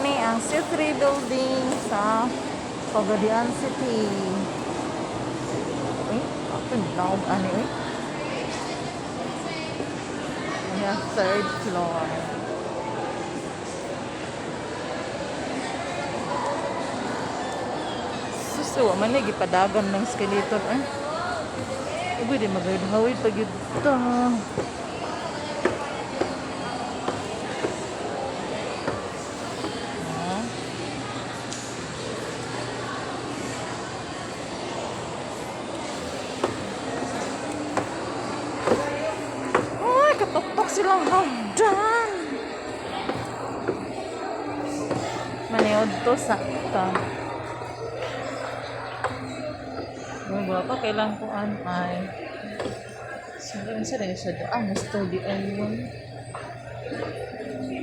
ni ang C3 building sa Pagadian City. Uy, ako naog ani uy. Ano, third floor. Susuwa man na gipadagan ng skeleton eh. Uy, di magawid-hawid pag yun ito. Ay, katok-tok silang hagdan. Maniod to sa ka. Mga pa kailang ko ay. Sa rin siya daan. Study ayun.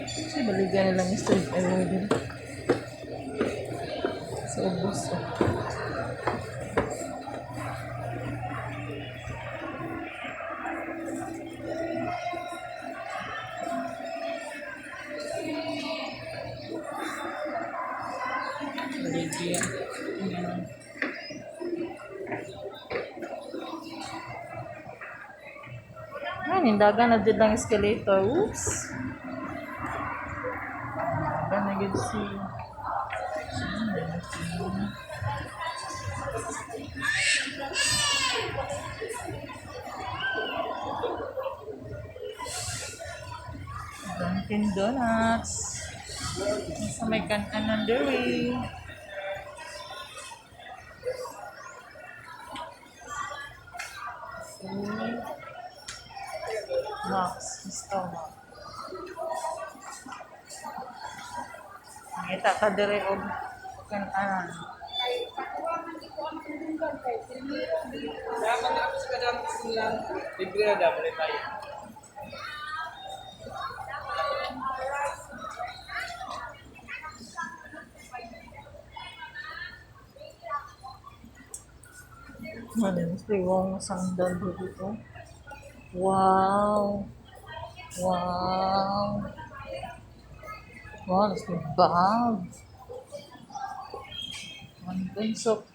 Kasi baligan nilang study ayun. Sa ubos. Baligan. Nindagan na dyan lang escalator. Oops. Nindagan na dyan si... Dunkin Donuts. Sa may kanan diri. Max, Starbucks. Ngita ka dire og kanan. Dapat ako sa kadang silang libre na dapat tayo. Ano, yung sandal dito. Wow. Wow. Wow, that's the bag. One pencil.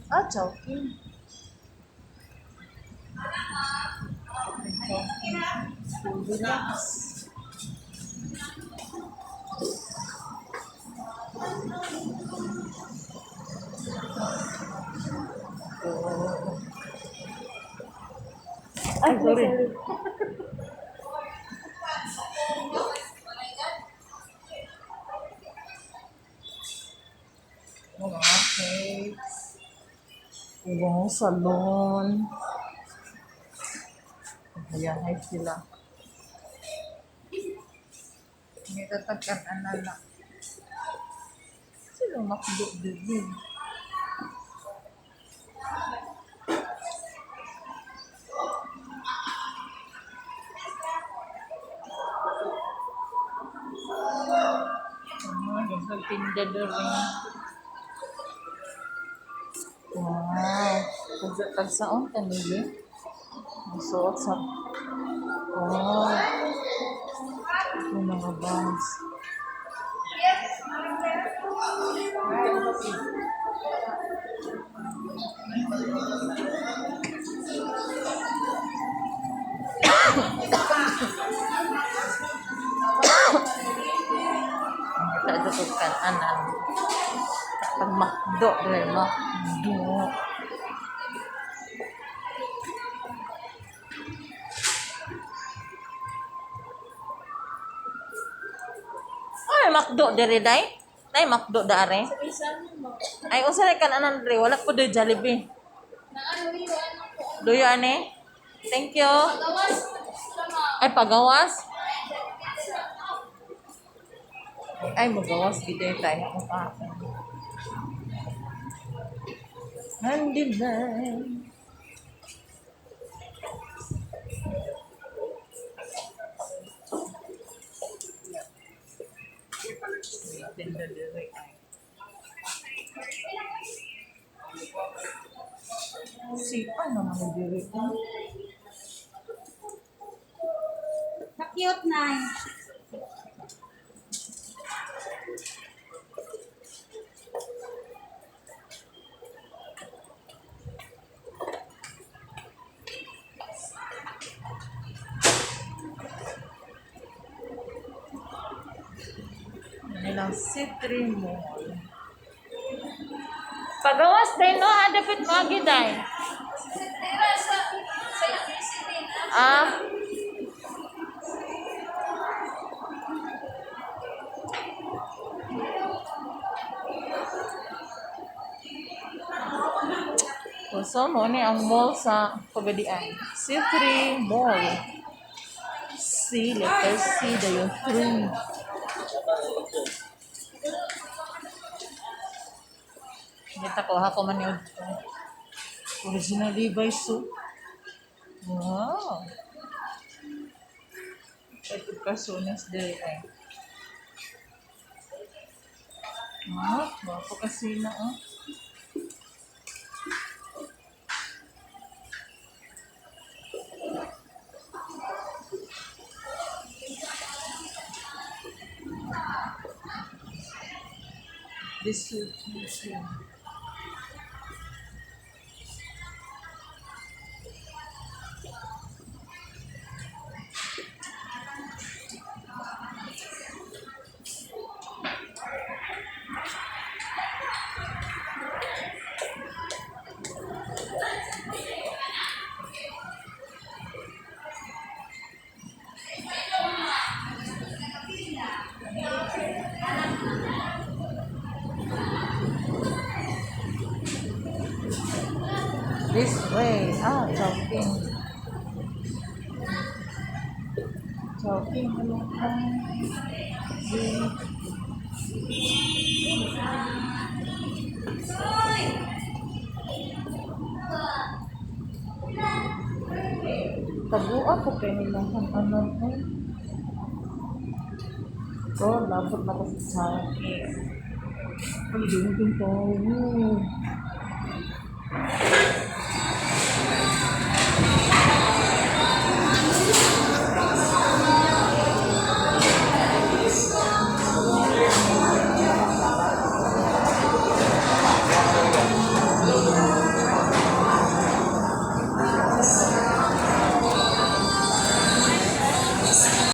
Ah, joking. Relax. Ay, sorry. Okay. Wow, salon. Hayahay sila. May tatagkan na. Sino makdo-dugin? Nagtinda doon. Wow. Tagsaon ka nila. Masuot sa... Wow. Yung mga bags. Ito ito kan anan. Pag makdo, dahil makdo. Ay, makdo diri day. Nay makdo dare. Ay usa na kan anan diri, wala ko do Jollibee. Duyo ani. Thank you. Ay pagawas. Ay magawas gid tayo ang pa. Handi na. Tinda diri ay. Sipa naman ang diri ko. Na-cute na. ng C3 Mall. Pagawas din, no? Dapat magi day. Ah, so, mo ni ang mall sa Pagadian. C3 Mall. C, letter C, dayon 3. Kita ko, ako man yun. Original Levi's suit. Wow. Ito kasunas dahil ay. Bapo kasi na, oh. This suit. This way. Chowking. Chowking. Ano ka? Tabuan ko kayo nilang ano ko. Labot na kasi sa akin. Ay, doon ko.